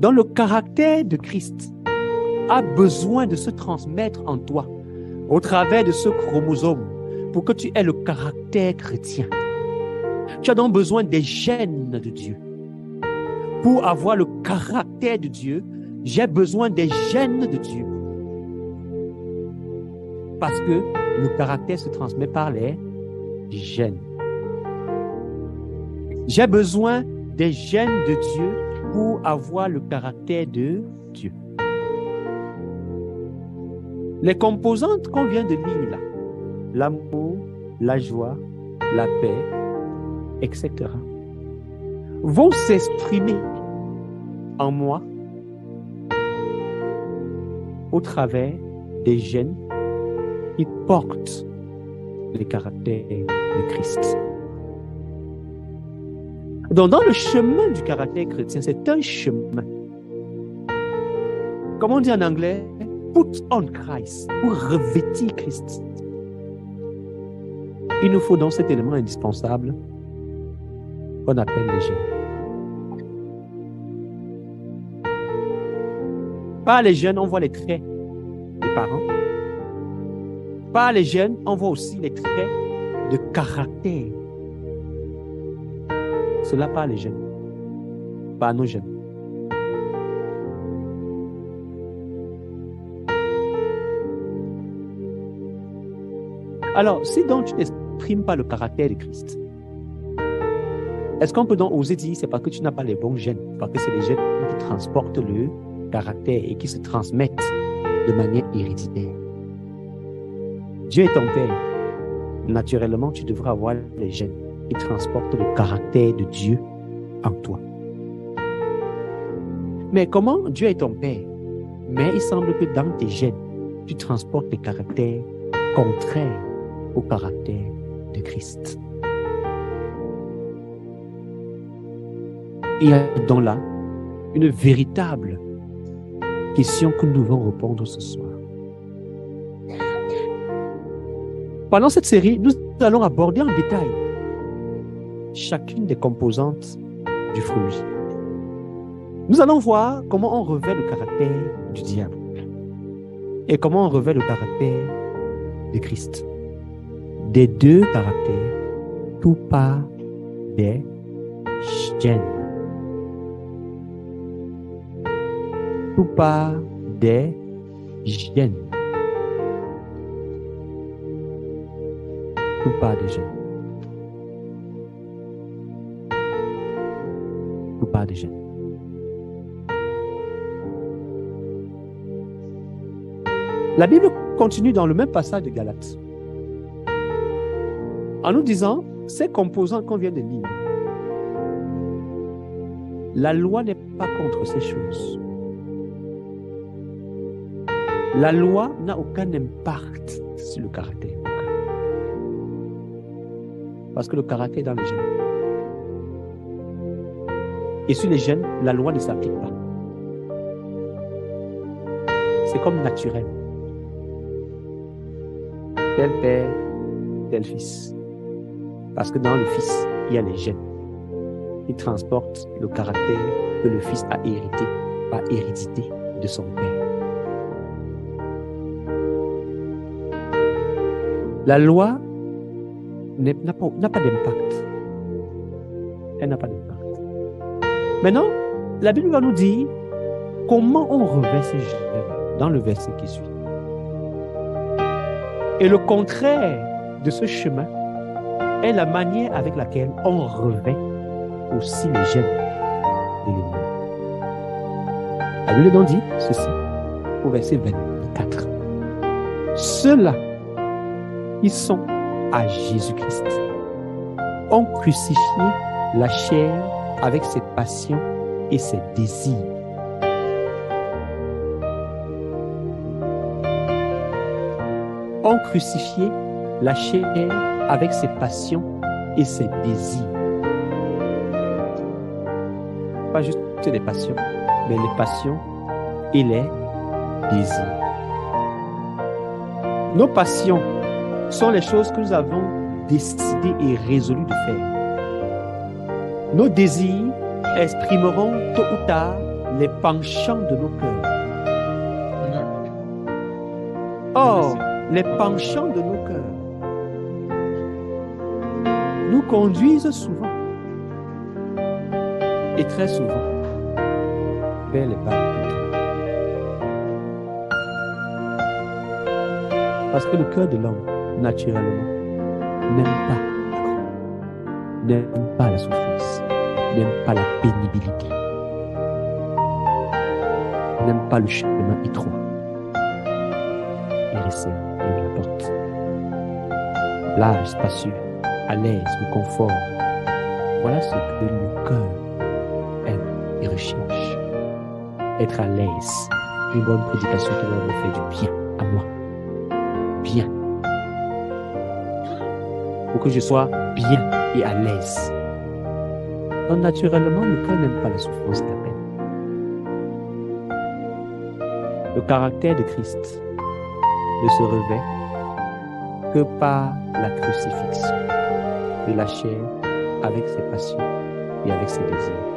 dont le caractère de Christ a besoin de se transmettre en toi au travers de ce chromosome pour que tu aies le caractère chrétien. Tu as donc besoin des gènes de Dieu. Pour avoir le caractère de Dieu, j'ai besoin des gènes de Dieu. Parce que le caractère se transmet par les gènes. J'ai besoin des gènes de Dieu pour avoir le caractère de Dieu. Les composantes qu'on vient de lire là, l'amour, la joie, la paix, etc., vont s'exprimer en moi au travers des gènes qui portent le caractère de Christ. Donc, dans le chemin du caractère chrétien, c'est un chemin. Comme on dit en anglais, put on Christ, pour revêtir Christ. Il nous faut donc cet élément indispensable qu'on appelle les gènes. Par les gènes, on voit les traits des parents. Par les gènes, on voit aussi les traits de caractère. Cela par les gènes, par nos gènes. Alors, si donc tu n'exprimes pas le caractère de Christ, est-ce qu'on peut donc oser dire c'est parce que tu n'as pas les bons gènes, parce que c'est les gènes qui transportent le caractère et qui se transmettent de manière héréditaire? Dieu est ton Père. Naturellement, tu devras avoir les gènes qui transportent le caractère de Dieu en toi. Mais comment Dieu est ton Père? Mais il semble que dans tes gènes, tu transportes des caractères contraires au caractère de Christ. Il y a donc là une véritable question que nous devons répondre ce soir. Pendant cette série, nous allons aborder en détail chacune des composantes du fruit. Nous allons voir comment on revêt le caractère du diable et comment on revêt le caractère de Christ. Des deux caractères, tout part des gènes. Tout part des gènes. Tout part des gènes. Tout part des gènes. La Bible continue dans le même passage de Galates en nous disant ces composants qu'on vient de lire. La loi n'est pas contre ces choses. La loi n'a aucun impact sur le caractère. Parce que le caractère est dans les gènes. Et sur les gènes, la loi ne s'applique pas. C'est comme naturel. Tel père, tel fils. Parce que dans le fils, il y a les gènes qui transportent le caractère que le fils a hérité par hérédité de son père. La loi n'a pas d'impact. Elle n'a pas d'impact. Maintenant, la Bible va nous dire comment on revêt ces gènes dans le verset qui suit. Et le contraire de ce chemin est la manière avec laquelle on revêt aussi les gènes de l'ennemi. La Bible donc dit ceci au verset 24. Ceux-là, ils sont à Jésus-Christ, ont crucifié la chair avec ses passions et ses désirs. Ont crucifié la chair avec ses passions et ses désirs. Pas juste les passions, mais les passions et les désirs. Nos passions sont les choses que nous avons décidé et résolu de faire. Nos désirs exprimeront tôt ou tard les penchants de nos cœurs. Or, les penchants de nos cœurs nous conduisent souvent et très souvent vers les bas du cœur. Parce que le cœur de l'homme, naturellement, n'aime pas la souffrance, n'aime pas la pénibilité, n'aime pas le chemin étroit. Il essaie de la porte. Large, spacieux, à l'aise, le confort. Voilà ce que le cœur aime et recherche. Être à l'aise. Une bonne prédication qui va me faire du bien à moi. Bien. Pour que je sois bien et à l'aise. Donc naturellement, le cœur n'aime pas la souffrance et la peine. Le caractère de Christ ne se revêt que par la crucifixion de la chair avec ses passions et avec ses désirs.